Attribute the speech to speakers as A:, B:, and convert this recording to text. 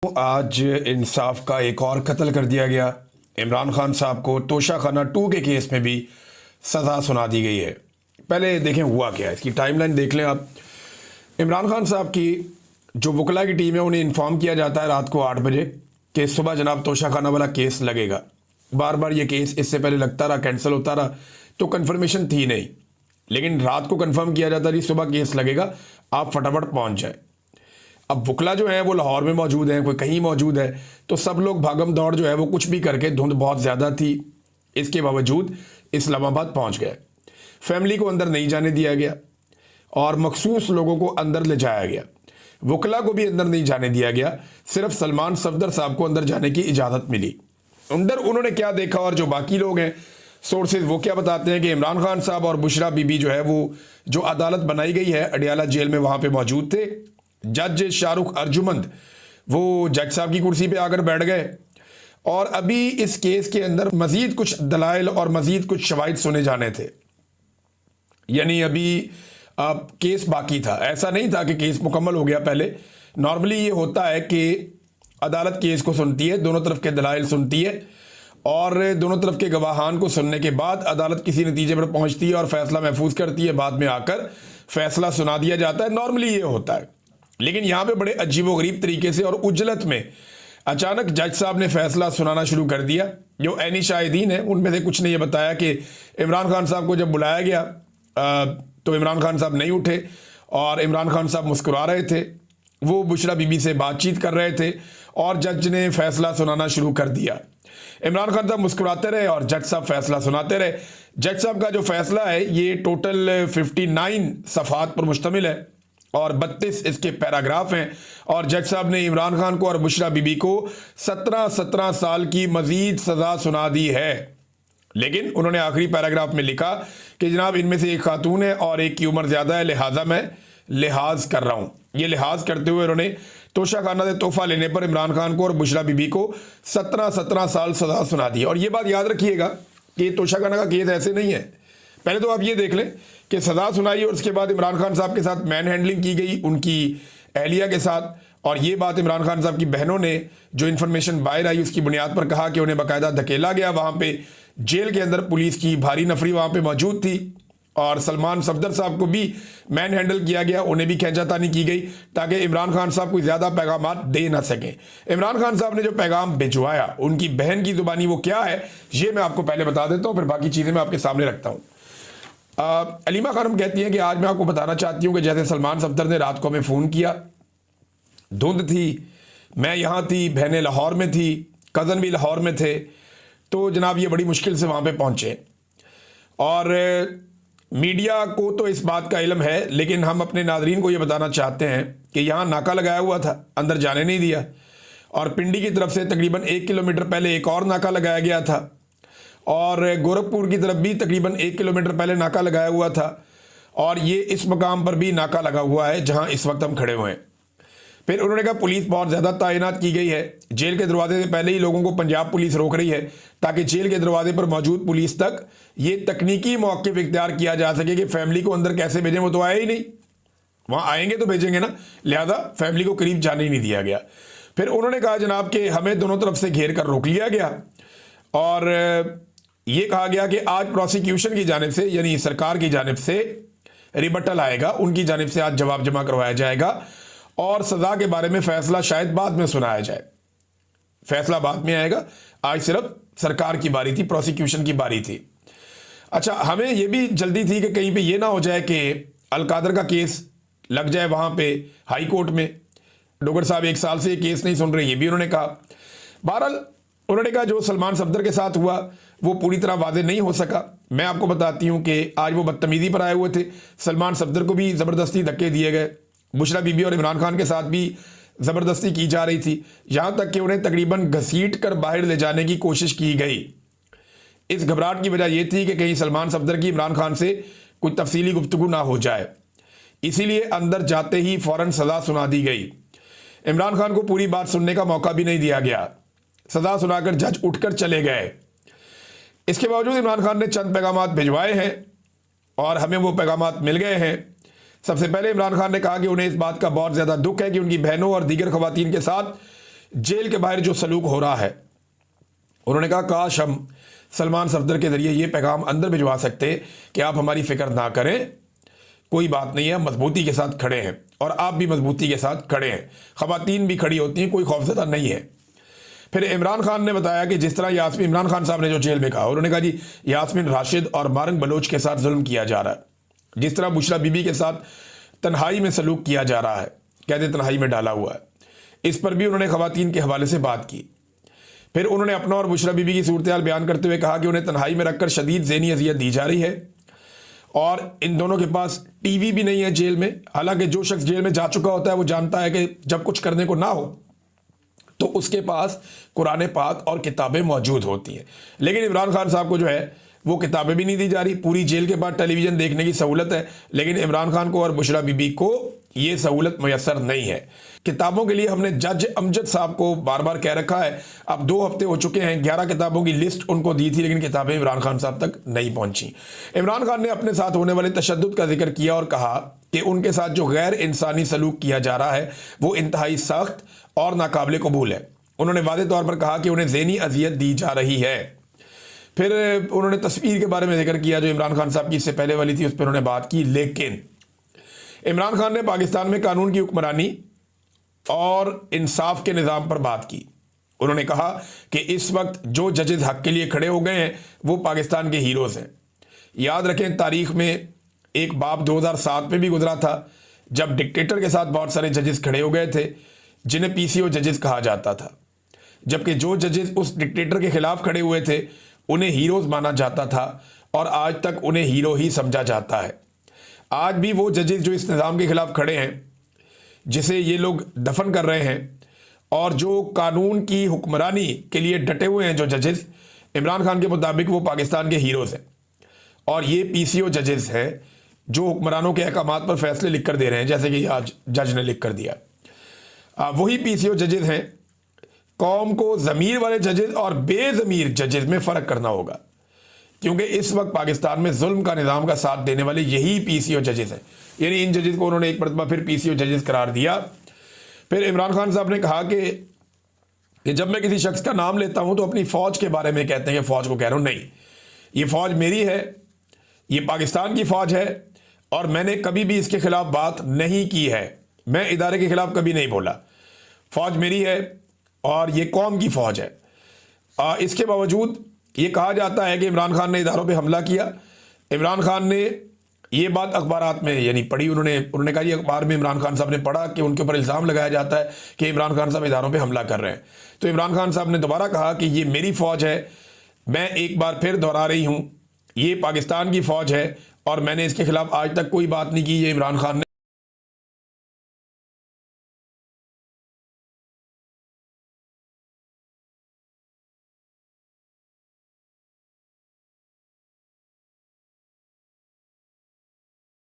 A: आज इंसाफ का एक और कत्ल कर दिया गया। इमरान खान साहब को तोशाखाना 2 के केस में भी सज़ा सुना दी गई है। पहले देखें हुआ क्या है, इसकी टाइमलाइन देख लें आप। इमरान खान साहब की जो वकला की टीम है उन्हें इन्फॉर्म किया जाता है रात को 8 बजे कि सुबह जनाब तोशाखाना वाला केस लगेगा। बार बार ये केस इससे पहले लगता रहा, कैंसिल होता रहा, तो कन्फर्मेशन थी नहीं, लेकिन रात को कन्फर्म किया जाता जी सुबह केस लगेगा, आप फटाफट पहुँच जाए। अब वकला जो है वो लाहौर में मौजूद हैं, कोई कहीं मौजूद है, तो सब लोग भागम दौड़ जो है वो कुछ भी करके, धुंध बहुत ज़्यादा थी, इसके बावजूद इस्लामाबाद पहुंच गए। फैमिली को अंदर नहीं जाने दिया गया और मखसूस लोगों को अंदर ले जाया गया। वकला को भी अंदर नहीं जाने दिया गया, सिर्फ सलमान सफदर साहब को अंदर जाने की इजाज़त मिली। अंदर उन्होंने क्या देखा और जो बाकी लोग हैं सोर्सेज वो क्या बताते हैं कि इमरान खान साहब और बुशरा बीबी जो है वो जो अदालत बनाई गई है अडियाला जेल में वहाँ पर मौजूद थे। जज शाहरुख अर्जुमंद वो जज साहब की कुर्सी पे आकर बैठ गए और अभी इस केस के अंदर मजीद कुछ दलाइल और मजीद कुछ शवाहिद सुने जाने थे। यानी अभी केस बाकी था, ऐसा नहीं था कि केस मुकम्मल हो गया। पहले नॉर्मली ये होता है कि अदालत केस को सुनती है, दोनों तरफ के दलाइल सुनती है और दोनों तरफ के गवाहान को सुनने के बाद अदालत किसी नतीजे पर पहुंचती है और फैसला महफूज करती है, बाद में आकर फैसला सुना दिया जाता है। नॉर्मली ये होता है, लेकिन यहाँ पे बड़े अजीबोगरीब तरीके से और उजलत में अचानक जज साहब ने फैसला सुनाना शुरू कर दिया। जो ऐनी शाहिदीन है उनमें से कुछ ने यह बताया कि इमरान खान साहब को जब बुलाया गया तो इमरान खान साहब नहीं उठे और इमरान खान साहब मुस्कुरा रहे थे, वो बुशरा बीबी से बातचीत कर रहे थे और जज ने फैसला सुनाना शुरू कर दिया। इमरान खान साहब मुस्कुराते रहे और जज साहब फैसला सुनाते रहे। जज साहब का जो फैसला है ये टोटल 59 सफ़हात पर मुश्तमिल है और 32 इसके पैराग्राफ हैं और जज साहब ने इमरान खान को और बुशरा बीबी को 17 साल की मजीद सज़ा सुना दी है। लेकिन उन्होंने आखिरी पैराग्राफ में लिखा कि जनाब इनमें से एक खातून है और एक की उम्र ज़्यादा है, लिहाजा मैं लिहाज कर रहा हूँ। ये लिहाज करते हुए उन्होंने तोशाखाना से तोहफा लेने पर इमरान खान को और बुशरा बीबी को 17 साल सज़ा सुना दी। और ये बात याद रखिएगा कि तोशाखाना का केस ऐसे नहीं है। पहले तो आप ये देख लें कि सज़ा सुनाई और उसके बाद इमरान खान साहब के साथ मैन हैंडलिंग की गई उनकी अहलिया के साथ, और ये बात इमरान खान साहब की बहनों ने जो इन्फॉर्मेशन बाहर आई उसकी बुनियाद पर कहा कि उन्हें बाकायदा धकेला गया। वहाँ पे जेल के अंदर पुलिस की भारी नफरी वहाँ पे मौजूद थी और सलमान सफदर साहब को भी मैन हैंडल किया गया, उन्हें भी खींचातानी की गई ताकि इमरान खान साहब को ज़्यादा पैगाम दे ना सकें। इमरान खान साहब ने जो पैगाम भिजवाया उनकी बहन की ज़ुबानी वो क्या है ये मैं आपको पहले बता देता हूँ, फिर बाकी चीज़ें मैं आपके सामने रखता हूँ। अलीमा खानम कहती हैं कि आज मैं आपको बताना चाहती हूँ कि जैसे सलमान सफदर ने रात को हमें फ़ोन किया, धुंध थी, मैं यहाँ थी, बहनें लाहौर में थी, कज़न भी लाहौर में थे, तो जनाब ये बड़ी मुश्किल से वहाँ पे पहुँचे। और मीडिया को तो इस बात का इल्म है, लेकिन हम अपने नाज़रीन को ये बताना चाहते हैं कि यहाँ नाका लगाया हुआ था, अंदर जाने नहीं दिया, और पिंडी की तरफ से तकरीबन 1 किलोमीटर पहले एक और नाका लगाया गया था और गोरखपुर की तरफ भी तकरीबन 1 किलोमीटर पहले नाका लगाया हुआ था और ये इस मकाम पर भी नाका लगा हुआ है जहां इस वक्त हम खड़े हुए हैं। फिर उन्होंने कहा पुलिस बहुत ज़्यादा तैनात की गई है, जेल के दरवाजे से पहले ही लोगों को पंजाब पुलिस रोक रही है ताकि जेल के दरवाजे पर मौजूद पुलिस तक ये तकनीकी मौक़िफ़ इख्तियार किया जा सके कि फैमिली को अंदर कैसे भेजें, वो तो आए ही नहीं, वहाँ आएंगे तो भेजेंगे ना, लिहाजा फैमिली को करीब जाने ही नहीं दिया गया। फिर उन्होंने कहा जनाब कि हमें दोनों तरफ से घेर कर रोक लिया गया और ये कहा गया कि आज प्रोसिक्यूशन की जानिब से यानी सरकार की जानिब से रिबटल आएगा, उनकी जानिब से आज जवाब जमा करवाया जाएगा और सज़ा के बारे में फ़ैसला शायद बाद में सुनाया जाए। फैसला बाद में आएगा, आज सिर्फ सरकार की बारी थी, प्रोसिक्यूशन की बारी थी। अच्छा, हमें यह भी जल्दी थी कि कहीं पे ये ना हो जाए कि अलकादर का केस लग जाए वहाँ पे हाई कोर्ट में। डोगर साहब 1 साल से ये केस नहीं सुन रहे, ये भी उन्होंने कहा। बहरहाल उन्होंने कहा जो सलमान सफदर के साथ हुआ वो पूरी तरह वाज़ेह नहीं हो सका। मैं आपको बताती हूँ कि आज वो बदतमीज़ी पर आए हुए थे, सलमान सफदर को भी ज़बरदस्ती धक्के दिए गए, बुशरा बीबी और इमरान खान के साथ भी ज़बरदस्ती की जा रही थी, यहाँ तक कि उन्हें तकरीबन घसीट कर बाहर ले जाने की कोशिश की गई। इस घबराहट की वजह यह थी कि कहीं सलमान सफदर की इमरान खान से कोई तफसीली गुफ्तगू ना हो जाए, इसीलिए अंदर जाते ही फ़ौरन सज़ा सुना दी गई। इमरान खान को पूरी बात सुनने का मौका भी नहीं दिया गया, सज़ा सुनाकर जज उठकर चले गए। इसके बावजूद इमरान खान ने चंद पैगामात भिजवाए हैं और हमें वो पैगामात मिल गए हैं। सबसे पहले इमरान खान ने कहा कि उन्हें इस बात का बहुत ज़्यादा दुख है कि उनकी बहनों और दीगर ख़वातीन के साथ जेल के बाहर जो सलूक हो रहा है, उन्होंने कहा काश हम सलमान सफदर के ज़रिए ये पैगाम अंदर भिजवा सकते कि आप हमारी फ़िक्र ना करें, कोई बात नहीं है, मजबूती के साथ खड़े हैं और आप भी मजबूती के साथ खड़े हैं, ख़वातीन भी खड़ी होती हैं, कोई खौफज़दा नहीं है। फिर इमरान खान ने बताया कि जिस तरह यास्मीन, इमरान खान साहब ने जो जेल में कहा, उन्होंने कहा जी यास्मीन राशिद और मारंग बलोच के साथ जुल्म किया जा रहा है, जिस तरह बुशरा बीबी के साथ तन्हाई में सलूक किया जा रहा है, कहते तन्हाई में डाला हुआ है, इस पर भी उन्होंने ख़वातीन के हवाले से बात की। फिर उन्होंने अपना और बुशरा बीबी की सूरत हाल बयान करते हुए कहा कि उन्हें तन्हाई में रखकर शदीद ज़हनी अजियत दी जा रही है और इन दोनों के पास टीवी भी नहीं है जेल में। हालांकि जो शख्स जेल में जा चुका होता है वो जानता है कि जब कुछ करने को ना हो तो उसके पास कुरान पाक और किताबें मौजूद होती हैं, लेकिन इमरान खान साहब को जो है वो किताबें भी नहीं दी जा रही। पूरी जेल के बाद टेलीविज़न देखने की सहूलत है, लेकिन इमरान खान को और बुशरा बीबी को ये सहूलत मैसर नहीं है। किताबों के लिए हमने जज अमजद साहब को बार बार कह रखा है, अब 2 हफ्ते हो चुके हैं, 11 किताबों की लिस्ट उनको दी थी, लेकिन किताबें इमरान खान साहब तक नहीं पहुंची। इमरान खान ने अपने साथ होने वाले तशद्दुद का जिक्र किया और कहा कि उनके साथ जो गैर इंसानी सलूक किया जा रहा है वो इंतहाई सख्त और नाकाबिल कबूल है। उन्होंने वादे तौर पर कहा कि उन्हें ज़हनी अजियत दी जा रही है। फिर उन्होंने तस्वीर के बारे में जिक्र किया जो इमरान खान साहब की इससे पहले वाली थी, उस पर उन्होंने बात की। लेकिन इमरान खान ने पाकिस्तान में कानून की हुक्मरानी और इंसाफ के निज़ाम पर बात की। उन्होंने कहा कि इस वक्त जो जजेस हक के लिए खड़े हो गए हैं वो पाकिस्तान के हीरोज़ हैं। याद रखें तारीख में एक बाब 2007 में भी गुजरा था जब डिक्टेटर के साथ बहुत सारे जजेस खड़े हो गए थे जिन्हें पीसीओ जजेस कहा जाता था, जबकि जो जजेस उस डिक्टेटर के खिलाफ खड़े हुए थे उन्हें हीरोज़ माना जाता था और आज तक उन्हें हीरो ही समझा जाता है। आज भी वो जजेस जो इस निज़ाम के खिलाफ खड़े हैं, जिसे ये लोग दफन कर रहे हैं, और जो कानून की हुक्मरानी के लिए डटे हुए हैं जो जजेस, इमरान खान के मुताबिक वो पाकिस्तान के हीरोज़ हैं। और ये पीसीओ जजेस हैं जो हुक्मरानों के अहकामात पर फैसले लिख कर दे रहे हैं, जैसे कि आज जज ने लिख कर दिया। वही पीसीओ जजेस हैं। कौम को ज़मीर वाले जजेस और बेज़मीर जजेस में फ़र्क करना होगा, क्योंकि इस वक्त पाकिस्तान में जुल्म का निज़ाम का साथ देने वाले यही पीसीओ जजेस हैं। यानी इन जजेस को उन्होंने एक मरतबा फिर पीसीओ जजेस करार दिया। फिर इमरान खान साहब ने कहा कि जब मैं किसी शख्स का नाम लेता हूं तो अपनी फ़ौज के बारे में कहते हैं कि फ़ौज को कह रहा हूं, नहीं, ये फ़ौज मेरी है, ये पाकिस्तान की फ़ौज है और मैंने कभी भी इसके खिलाफ बात नहीं की है, मैं इदारे के खिलाफ कभी नहीं बोला। फ़ौज मेरी है और ये कौम की फ़ौज है। इसके बावजूद ये कहा जाता है कि इमरान खान ने इदारों पे हमला किया। इमरान खान ने ये बात अखबारात में यानी पढ़ी, उन्होंने कहा, ये अखबार में इमरान खान साहब ने पढ़ा कि उनके ऊपर इल्ज़ाम लगाया जाता है कि इमरान खान साहब इदारों पे हमला कर रहे हैं। तो इमरान खान साहब ने दोबारा कहा कि ये मेरी फ़ौज है, मैं एक बार फिर दोहरा रही हूँ, ये पाकिस्तान की फ़ौज है और मैंने इसके खिलाफ आज तक कोई बात नहीं की। ये इमरान खान ने